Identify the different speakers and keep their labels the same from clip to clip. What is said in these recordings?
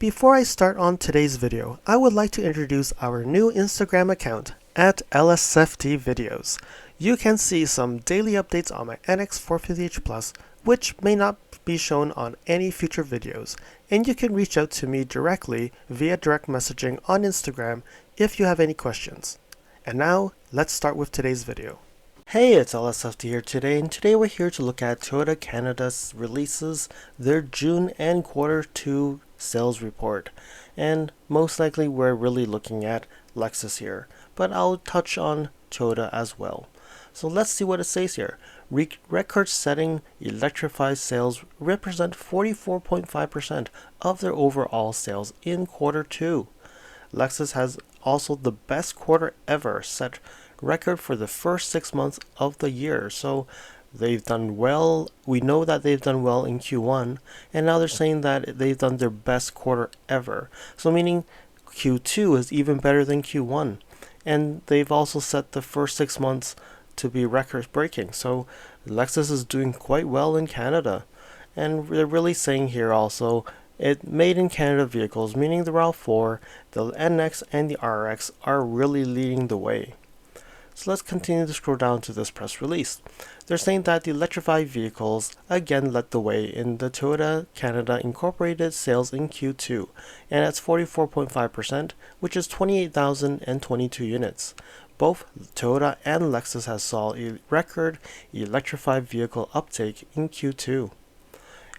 Speaker 1: Before I start on today's video, I would like to introduce our new Instagram account at LSFD Videos. You can see some daily updates on my NX 450H Plus, which may not be shown on any future videos, and you can reach out to me directly via direct messaging on Instagram if you have any questions. And now, let's start with today's video. Hey, it's LSFD here today, and today we're here to look at Toyota Canada's releases their June and Q2 sales report. And most likely we're really looking at Lexus here, but I'll touch on Toyota as well. So let's see what it says here. Record-setting electrified sales represent 44.5% of their overall sales in Q2. Lexus has also the best quarter ever, set record for the first 6 months of the year. So they've done well. We know that they've done well in Q1, and now they're saying that they've done their best quarter ever. So meaning Q2 is even better than Q1. And they've also set the first 6 months to be record breaking. So Lexus is doing quite well in Canada. And they're really saying here also, it made in Canada vehicles, meaning the RAV4, the NX, and the RX are really leading the way. So let's continue to scroll down to this press release. They're saying that the electrified vehicles again led the way in the Toyota Canada Incorporated sales in Q2, and that's 44.5%, which is 28,022 units. Both Toyota and Lexus has saw a record electrified vehicle uptake in Q2.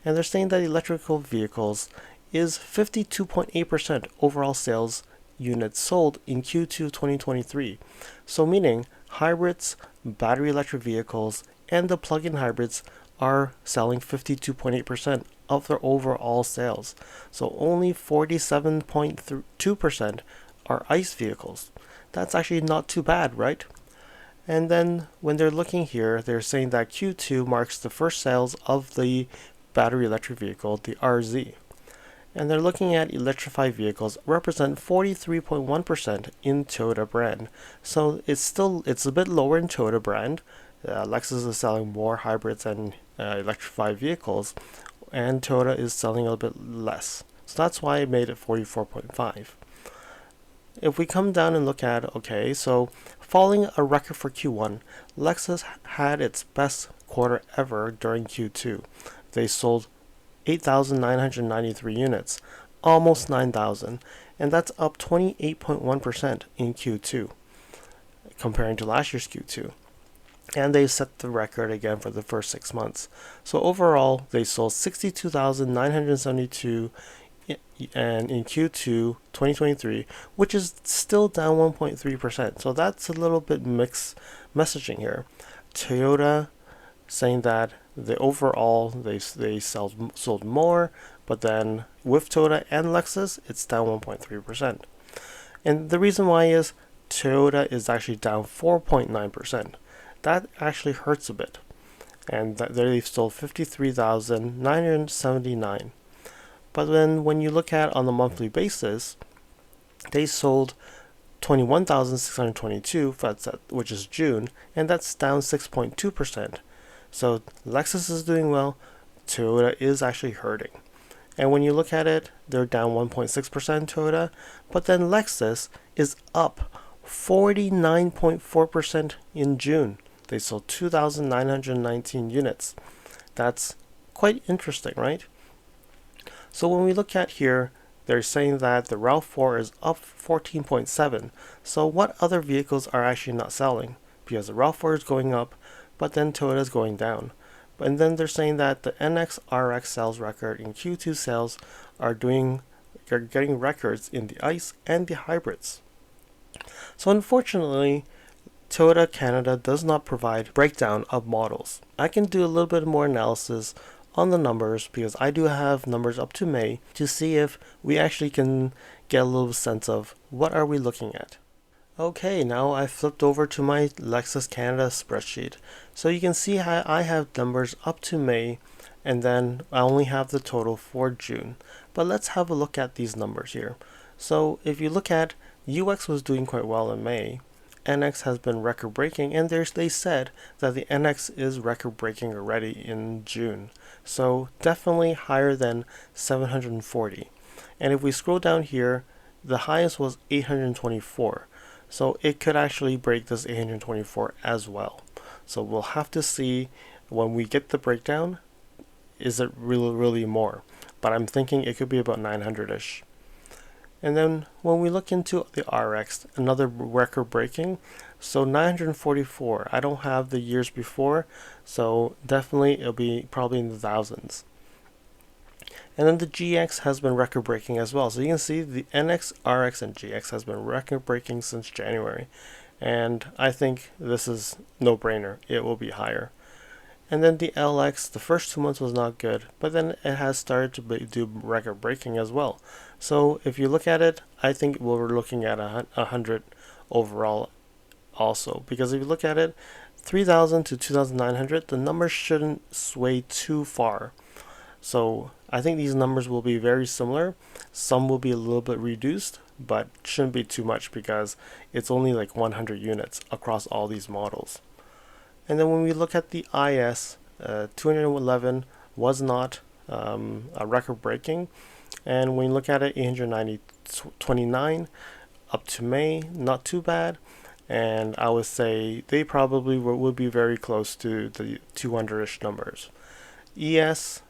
Speaker 1: And they're saying that electrical vehicles is 52.8% overall sales units sold in Q2 2023. So meaning hybrids, battery electric vehicles, and the plug-in hybrids are selling 52.8% of their overall sales. So only 47.2% are ICE vehicles. That's actually not too bad, right? And then when they're looking here, they're saying that Q2 marks the first sales of the battery electric vehicle, the RZ. And they're looking at electrified vehicles represent 43.1% in Toyota brand. So it's a bit lower in Toyota brand. Lexus is selling more hybrids and electrified vehicles, and Toyota is selling a little bit less. So that's why it made it 44.5. If we come down and look at, okay, so following a record for Q1, Lexus had its best quarter ever during Q2. They sold 8,993 units, almost 9,000, and that's up 28.1% in Q2 comparing to last year's Q2. And they set the record again for the first 6 months. So overall, they sold 62,972 and in Q2 2023, which is still down 1.3%. So that's a little bit mixed messaging here. Toyota saying that the overall they sold more, but then with Toyota and Lexus, it's down 1.3%. And the reason why is Toyota is actually down 4.9%. That actually hurts a bit. And they've sold 53,979. But then when you look at on the monthly basis, they sold 21,622, which is June, and that's down 6.2%. So Lexus is doing well, Toyota is actually hurting. And when you look at it, they're down 1.6% Toyota, but then Lexus is up 49.4% in June. They sold 2,919 units. That's quite interesting, right? So when we look at here, they're saying that the RAV4 is up 14.7. So what other vehicles are actually not selling? Because the RAV4 is going up, but then Toyota is going down. And then they're saying that the NX RX sales record in Q2 sales are getting records in the ICE and the hybrids. So unfortunately, Toyota Canada does not provide breakdown of models. I can do a little bit more analysis on the numbers because I do have numbers up to May to see if we actually can get a little sense of what are we looking at. Okay, now I flipped over to my Lexus Canada spreadsheet. So you can see how I have numbers up to May, and then I only have the total for June. But let's have a look at these numbers here. So if you look at UX was doing quite well in May, NX has been record breaking, and they said that the NX is record breaking already in June. So definitely higher than 740. And if we scroll down here, the highest was 824. So it could actually break this 824 as well. So we'll have to see when we get the breakdown, is it really more? But I'm thinking it could be about 900-ish. And then when we look into the RX, another record breaking, so 944. I don't have the years before, so definitely it'll be probably in the thousands. And then the GX has been record breaking as well. So you can see the NX, RX, and GX has been record breaking since January. And I think this is no brainer. It will be higher. And then the LX, the first 2 months was not good, but then it has started to do record breaking as well. So if you look at it, I think we're looking at 100 overall also. Because if you look at it, 3,000 to 2,900, the numbers shouldn't sway too far. So I think these numbers will be very similar. Some will be a little bit reduced, but shouldn't be too much because it's only like 100 units across all these models. And then when we look at the IS, 211 was not a record breaking. And when you look at it, 829 up to May, not too bad. And I would say they probably would be very close to the 200-ish numbers. ES,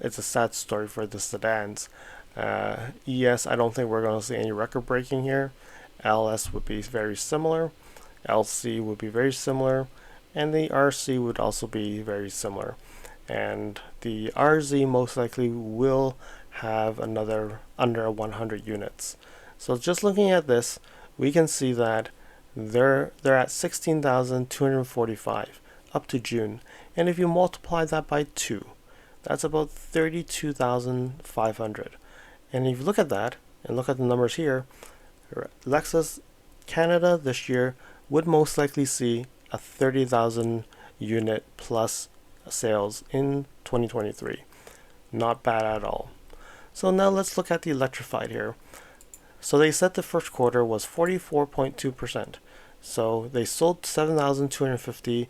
Speaker 1: it's a sad story for the sedans. ES, I don't think we're going to see any record breaking here. LS would be very similar. LC would be very similar. And the RC would also be very similar. And the RZ most likely will have another under 100 units. So just looking at this, we can see that they're at 16,245 up to June. And if you multiply that by 2, that's about 32,500. And if you look at that and look at the numbers here, Lexus Canada this year would most likely see a 30,000 unit plus sales in 2023. Not bad at all. So now let's look at the electrified here. So they said the first quarter was 44.2%. So they sold 7,250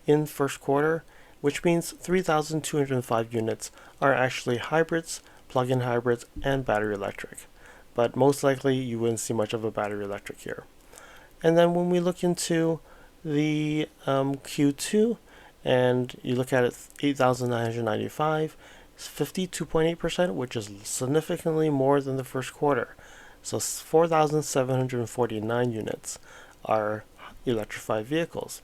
Speaker 1: in first quarter, which means 3,205 units are actually hybrids, plug-in hybrids, and battery electric. But most likely you wouldn't see much of a battery electric here. And then when we look into the Q2 and you look at it, 8,995, 52.8%, which is significantly more than the first quarter. So 4,749 units are electrified vehicles.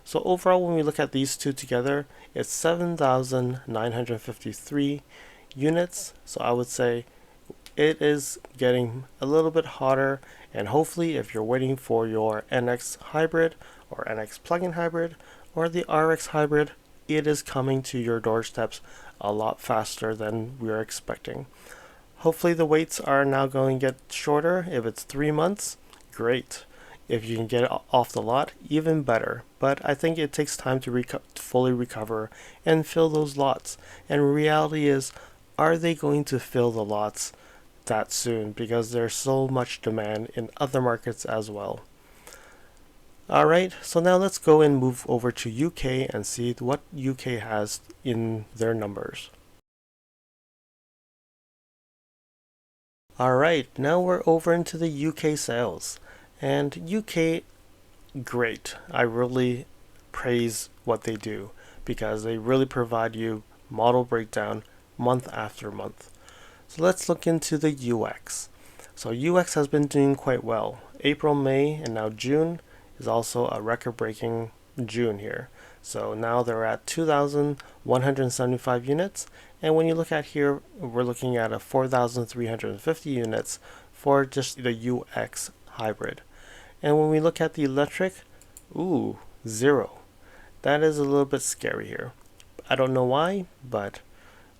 Speaker 1: So overall, when we look at these two together, it's 7,953 units. So I would say it is getting a little bit hotter, and hopefully if you're waiting for your NX hybrid or NX plug-in hybrid or the RX hybrid, it is coming to your doorsteps a lot faster than we are expecting. Hopefully the waits are now going to get shorter. If it's 3 months, great. If you can get it off the lot, even better. But I think it takes time to fully recover and fill those lots. And reality is, are they going to fill the lots that soon? Because there's so much demand in other markets as well. Alright, so now let's go and move over to UK and see what UK has in their numbers. Alright, now we're over into the UK sales. And UK, great. I really praise what they do because they really provide you model breakdown month after month. So let's look into the UX. So UX has been doing quite well. April, May, and now June is also a record-breaking June here. So now they're at 2,175 units. And when you look at here, we're looking at a 4,350 units for just the UX hybrid. And when we look at the electric, ooh, 0. That is a little bit scary here. I don't know why, but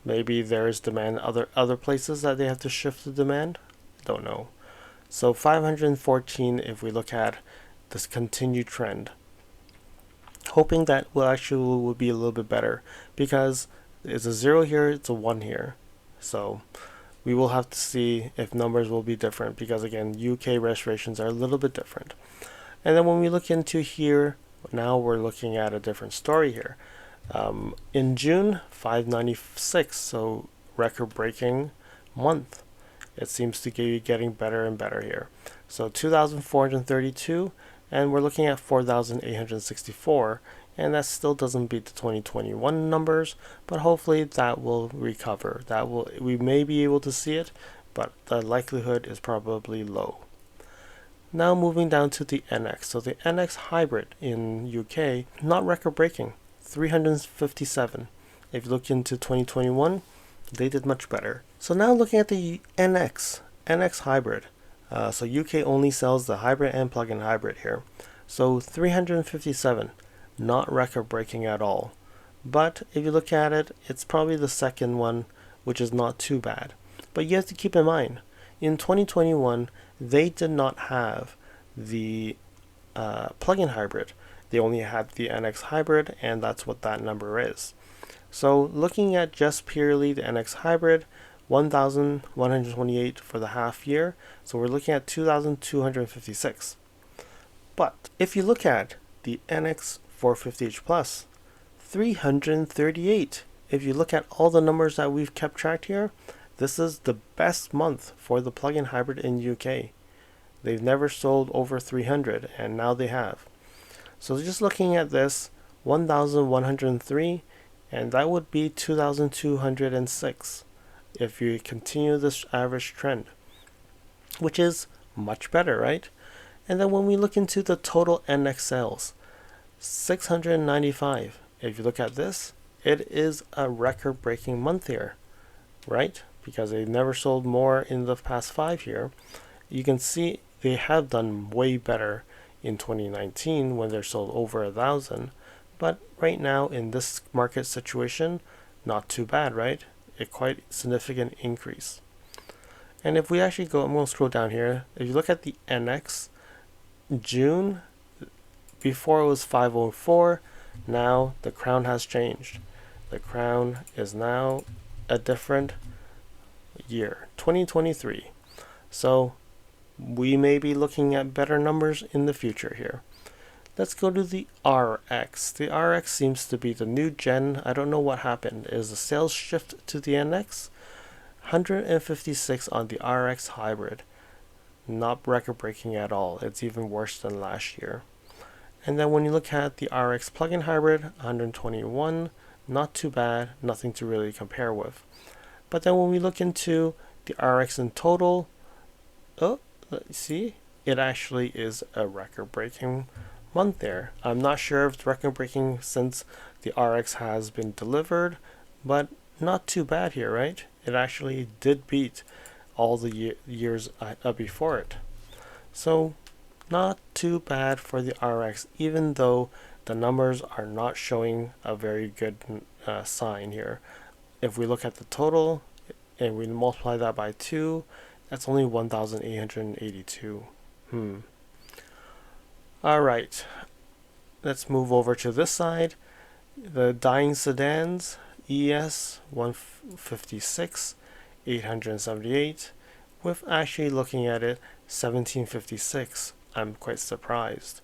Speaker 1: maybe there is demand other places that they have to shift the demand. Don't know. So 514 if we look at this continued trend. Hoping that will be a little bit better because it's a 0 here, it's a 1 here. So we will have to see if numbers will be different because again, UK registrations are a little bit different. And then when we look into here, now we're looking at a different story here. In June, 596, so record-breaking month. It seems to be getting better and better here. So 2,432, and we're looking at 4,864, and that still doesn't beat the 2021 numbers, but hopefully that will recover. We may be able to see it, but the likelihood is probably low. Now moving down to the NX. So the NX hybrid in UK, not record breaking, 357. If you look into 2021, they did much better. So now looking at the NX hybrid. So UK only sells the hybrid and plug-in hybrid here. So 357, not record breaking at all. But if you look at it, it's probably the second one, which is not too bad. But you have to keep in mind, in 2021, they did not have the plug-in hybrid. They only had the NX hybrid, and that's what that number is. So looking at just purely the NX hybrid, 1,128 for the half year. So we're looking at 2,256. But if you look at the NX 450h Plus, 338. If you look at all the numbers that we've kept track here, this is the best month for the plug-in hybrid in UK. They've never sold over 300, and now they have. So just looking at this, 1,103, and that would be 2,206 if you continue this average trend, which is much better, right? And then when we look into the total NX sales, 695. If you look at this, it is a record-breaking month here, right? Because they've never sold more in the past 5 years. You can see they have done way better in 2019 when they're sold over 1,000. But right now in this market situation, not too bad, right? A quite significant increase. And if we actually go, I'm going to scroll down here. If you look at the NX, June, before it was 504, now the crown has changed. The crown is now a different year, 2023. So we may be looking at better numbers in the future here. Let's go to the RX. The RX seems to be the new gen. I don't know what happened. Is the sales shift to the NX? 156 on the RX hybrid. Not record breaking at all. It's even worse than last year. And then when you look at the RX plug-in hybrid, 121. Not too bad. Nothing to really compare with. But then when we look into the RX in total, let's see, it actually is a record-breaking month there. I'm not sure if it's record-breaking since the RX has been delivered, but not too bad here, right? It actually did beat all the years before it. So not too bad for the RX, even though the numbers are not showing a very good sign here. If we look at the total and we multiply that by 2, that's only 1,882. Alright, let's move over to this side. The dying sedans, ES 156, 878. With actually looking at it, 1756. I'm quite surprised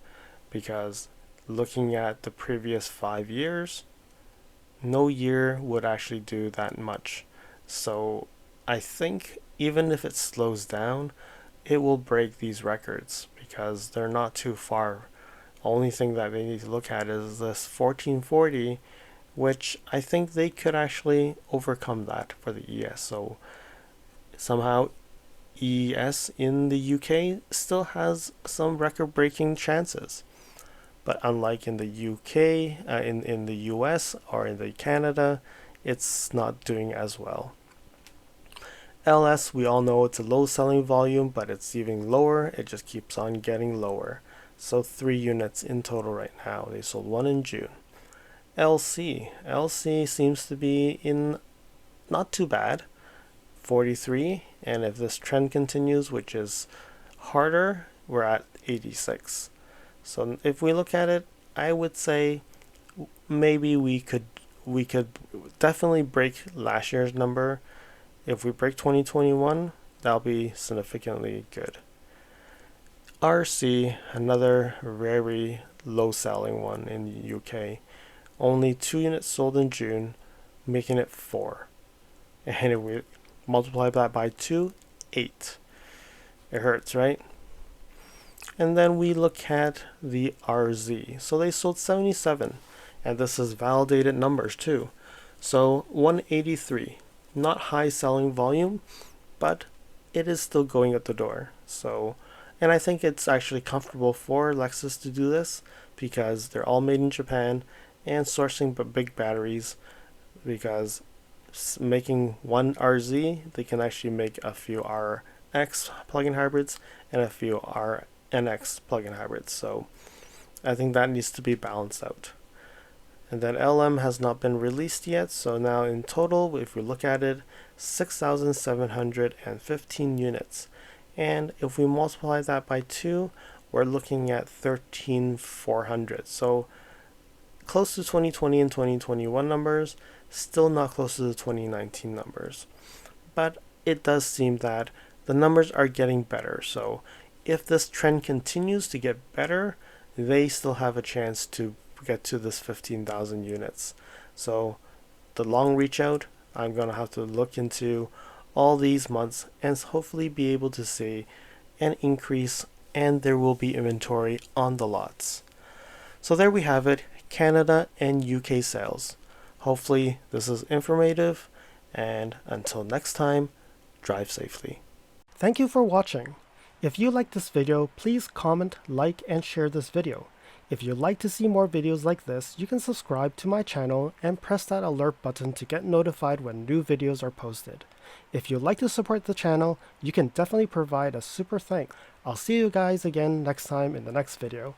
Speaker 1: because looking at the previous 5 years, no year would actually do that much. So I think even if it slows down, it will break these records because they're not too far. Only thing that they need to look at is this 1440, which I think they could actually overcome that for the ES. So somehow ES in the UK still has some record-breaking chances. But unlike in the UK, in the US or in the Canada, it's not doing as well. LS, we all know it's a low selling volume, but it's even lower. It just keeps on getting lower. So 3 units in total right now. They sold 1 in June. LC seems to be in not too bad, 43. And if this trend continues, which is harder, we're at 86. So if we look at it, I would say maybe we could definitely break last year's number. If we break 2021, that'll be significantly good. RC, another very low selling one in the UK. Only 2 units sold in June, making it 4. And if we multiply that by 2, 8. It hurts, right? And then we look at the RZ. So they sold 77, and this is validated numbers too. So 183, not high selling volume, but it is still going at the door. So, and I think it's actually comfortable for Lexus to do this because they're all made in Japan and sourcing big batteries, because making one RZ, they can actually make a few RX plug-in hybrids and a few RNX plug-in hybrids. So I think that needs to be balanced out. And then LM has not been released yet, so now in total, if we look at it, 6,715 units. And if we multiply that by 2, we're looking at 13,400. So close to 2020 and 2021 numbers, still not close to the 2019 numbers. But it does seem that the numbers are getting better. So if this trend continues to get better, they still have a chance to get to this 15,000 units. So the long reach out, I'm going to have to look into all these months and hopefully be able to see an increase, and there will be inventory on the lots. So there we have it, Canada and UK sales. Hopefully this is informative, and until next time, drive safely. Thank you for watching. If you liked this video, please comment, like, and share this video. If you'd like to see more videos like this, you can subscribe to my channel and press that alert button to get notified when new videos are posted. If you'd like to support the channel, you can definitely provide a super thanks. I'll see you guys again next time in the next video.